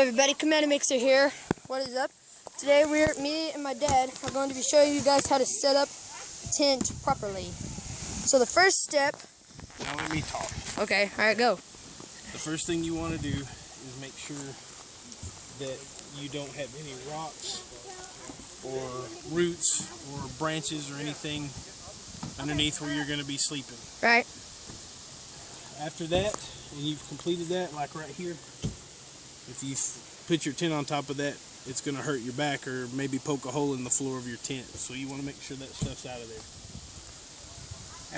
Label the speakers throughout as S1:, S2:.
S1: everybody, Commander Mixer here. What is up? Today me and my dad are going to be showing you guys how to set up a tent properly. So the first step...
S2: Now let me talk.
S1: Okay, alright, go.
S2: The first thing you want to do is make sure that you don't have any rocks or roots or branches or anything underneath where you're going to be sleeping.
S1: Right.
S2: After that, and you've completed that, like right here, if you put your tent on top of that, it's going to hurt your back or maybe poke a hole in the floor of your tent. So you want to make sure that stuff's out of there.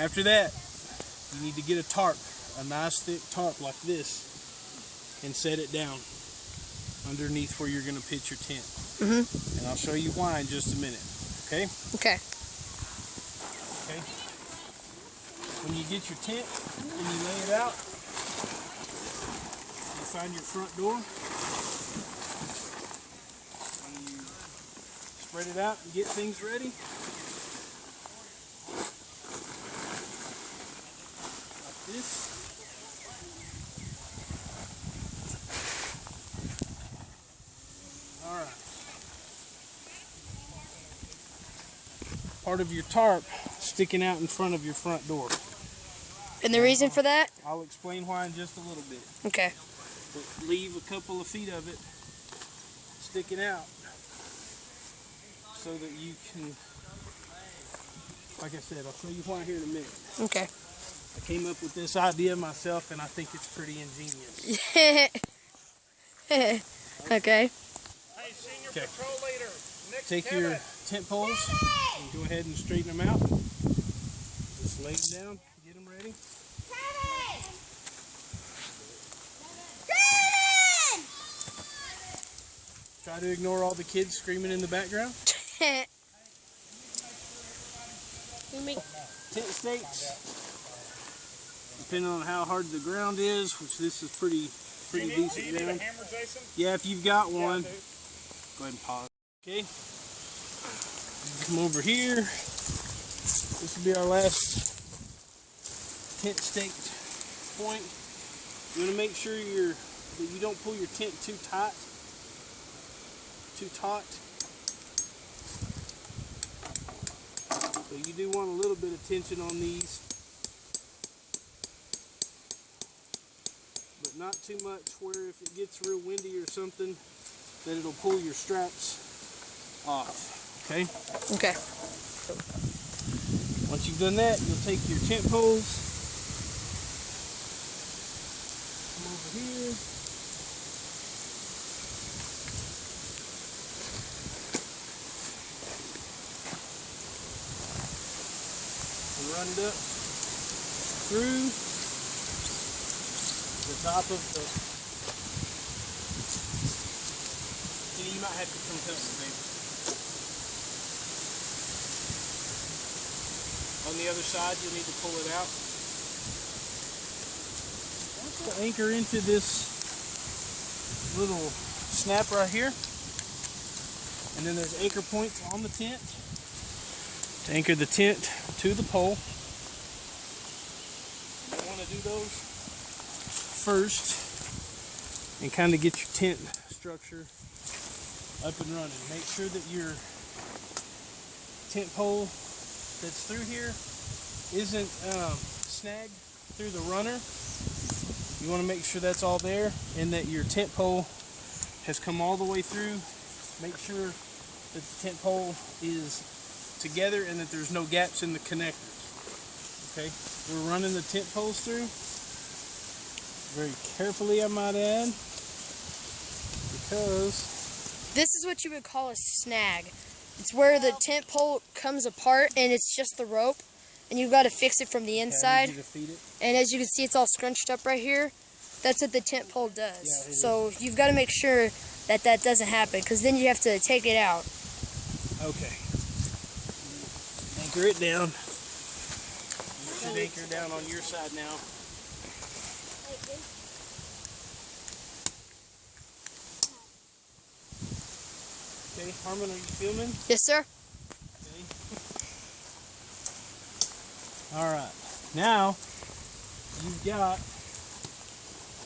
S2: After that, you need to get a tarp, a nice thick tarp like this, and set it down underneath where you're going to pitch your tent. And I'll show you why in just a minute. Okay?
S1: Okay.
S2: Okay. When you get your tent and you lay it out, you find your front door. When you spread it out and get things ready, like this. All right. Part of your tarp sticking out in front of your front door.
S1: And the reason for that?
S2: I'll explain why in just a little bit.
S1: Okay.
S2: But leave a couple of feet of it sticking out so that you can, like I said, I'll show you why here in a minute.
S1: Okay.
S2: I came up with this idea myself and I think it's pretty ingenious.
S1: Okay.
S3: Hey, senior patrol leader, Nick
S2: Take your tent poles and go ahead and straighten them out. Just lay them down, get them ready. Try to ignore all the kids screaming in the background. Tent stakes, depending on how hard the ground is, which this is pretty decent
S3: Do you need
S2: ground.
S3: a hammer, Jason?
S2: Yeah, if you've got one,
S3: Yeah,
S2: go ahead and pause. Okay, come over here. This will be our last tent staked point. You want to make sure that you don't pull your tent too tight, too taut. So you do want a little bit of tension on these, but not too much where if it gets real windy or something, that it'll pull your straps off. Okay?
S1: Okay.
S2: Once you've done that, you'll take your tent poles, come over here, and run it up through the top of the... You might have to come help me, baby. On the other side, you'll need to pull it out. To anchor into this little snap right here. And then there's anchor points on the tent to anchor the tent to the pole. You want to do those first and kind of get your tent structure up and running. Make sure that your tent pole that's through here isn't snagged through the runner. You want to make sure that's all there and that your tent pole has come all the way through. Make sure that the tent pole is together and that there's no gaps in the connectors. Okay, we're running the tent poles through very carefully, I might add, because
S1: This is what you would call a snag. It's where the tent pole comes apart and it's just the rope, and you've got to fix it from the inside.
S2: I need you to feed it.
S1: And as you can see, it's all scrunched up right here. That's what the tent pole does.
S2: Yeah,
S1: so you've got to make sure that that doesn't happen, because then you have to take it out.
S2: Okay. Anchor it down. You should anchor down on your side now. Okay, Harmon, are you filming?
S1: Yes, sir.
S2: Okay. Alright. Now, you've got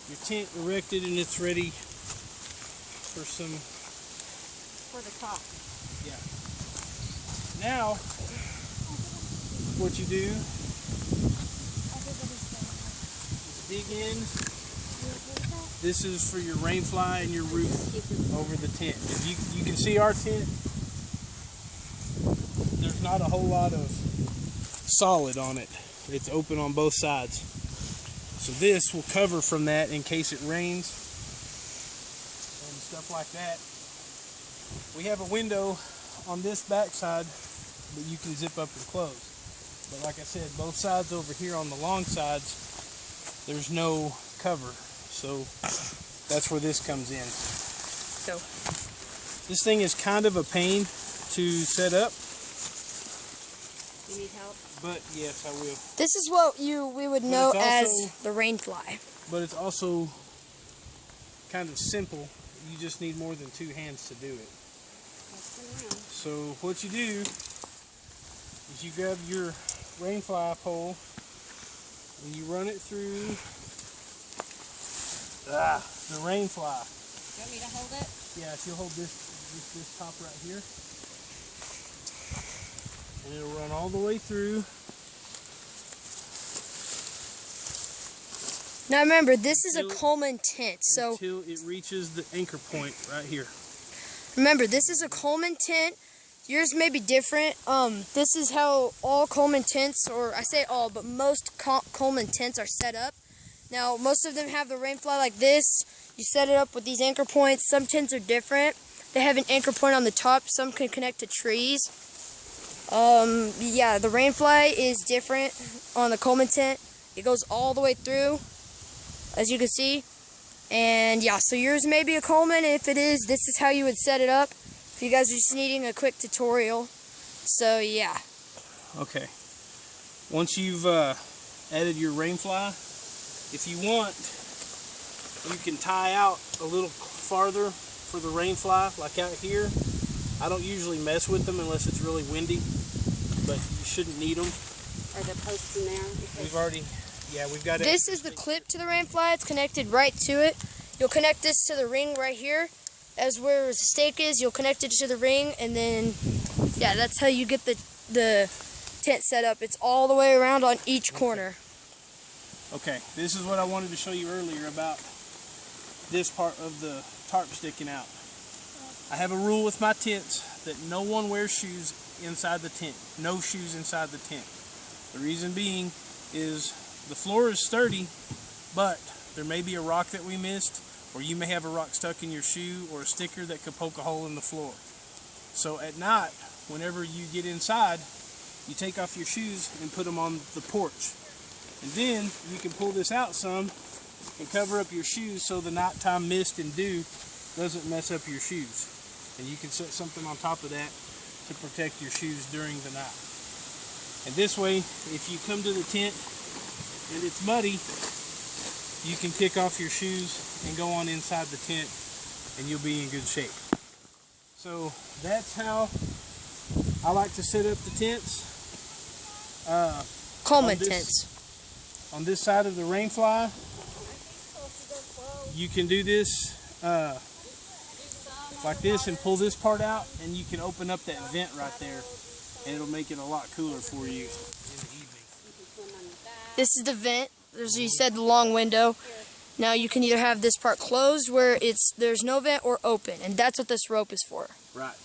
S2: your tent erected and it's ready for some.
S4: For the top.
S2: Yeah. Now, what you do is dig in. This is for your rain fly and your roof over the tent. If you can see our tent, there's not a whole lot of solid on it. It's open on both sides. So this will cover from that in case it rains and stuff like that. We have a window on this back side that you can zip up and close. But like I said, both sides over here on the long sides, there's no cover. So that's where this comes in.
S1: So
S2: this thing is kind of a pain to set up.
S4: You need help?
S2: But yes, I will.
S1: this is what we would know as the rain fly.
S2: But it's also kind of simple. You just need more than 2 hands to do it. So what you do is you grab your rain fly pole and you run it through the rain fly.
S4: You want me to hold it?
S2: Yeah, if you'll hold this top right here. And it'll run all the way through.
S1: Now remember, this is a Coleman tent, so
S2: Until it reaches the anchor point right here.
S1: remember, this is a Coleman tent. Yours may be different. This is how all Coleman tents, or I say all, but most Coleman tents are set up. Now, most of them have the rain fly like this. You set it up with these anchor points. Some tents are different. They have an anchor point on the top. Some can connect to trees. Yeah, the rain fly is different on the Coleman tent. It goes all the way through, as you can see. And yeah, so yours may be a Coleman. If it is, this is how you would set it up. If you guys are just needing a quick tutorial. So yeah.
S2: Okay. Once you've added your rain fly, if you want, you can tie out a little farther for the rain fly, like out here. I don't usually mess with them unless it's really windy, but you shouldn't need them.
S4: Are the posts in there?
S2: We've already, we've got it.
S1: This is the clip to the rain fly. It's connected right to it. You'll connect this to the ring right here. As where the stake is, you'll connect it to the ring, and then, yeah, that's how you get the tent set up. It's all the way around on each corner.
S2: Okay, this is what I wanted to show you earlier about this part of the tarp sticking out. I have a rule with my tents that no one wears shoes inside the tent. No shoes inside the tent. The reason being is the floor is sturdy, but there may be a rock that we missed, or you may have a rock stuck in your shoe or a sticker that could poke a hole in the floor. So at night, whenever you get inside, you take off your shoes and put them on the porch. And then you can pull this out some and cover up your shoes so the nighttime mist and dew doesn't mess up your shoes. And you can set something on top of that to protect your shoes during the night. And this way, if you come to the tent and it's muddy, you can kick off your shoes and go on inside the tent and you'll be in good shape. So that's how I like to set up the tents.
S1: Coleman tents.
S2: On this side of the rain fly, you can do this like this and pull this part out, and you can open up that vent right there, and it'll make it a lot cooler for you in the evening.
S1: This is the vent. As you said, the long window. Now you can either have this part closed where there's no vent, or open, and that's what this rope is for.
S2: Right.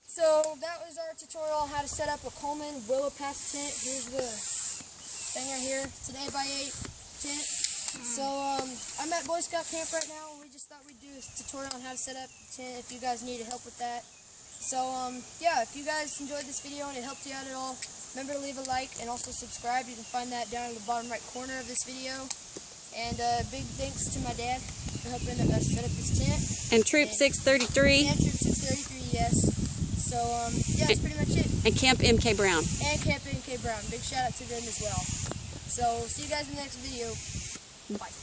S1: So that was our tutorial on how to set up a Coleman Willow Pass tent. Here's the thing right here. It's an 8x8 tent. So I'm at Boy Scout camp right now, and we just thought we'd do a tutorial on how to set up a tent if you guys needed help with that. So yeah, if you guys enjoyed this video and it helped you out at all, remember to leave a like and also subscribe. You can find that down in the bottom right corner of this video. And big thanks to my dad for helping us set up this tent.
S4: And Troop 633.
S1: And Troop 633, yes. So yeah, that's pretty much it.
S4: And Camp MK Brown.
S1: And Camp MK Brown. Big shout out to them as well. So see you guys in the next video. Bye.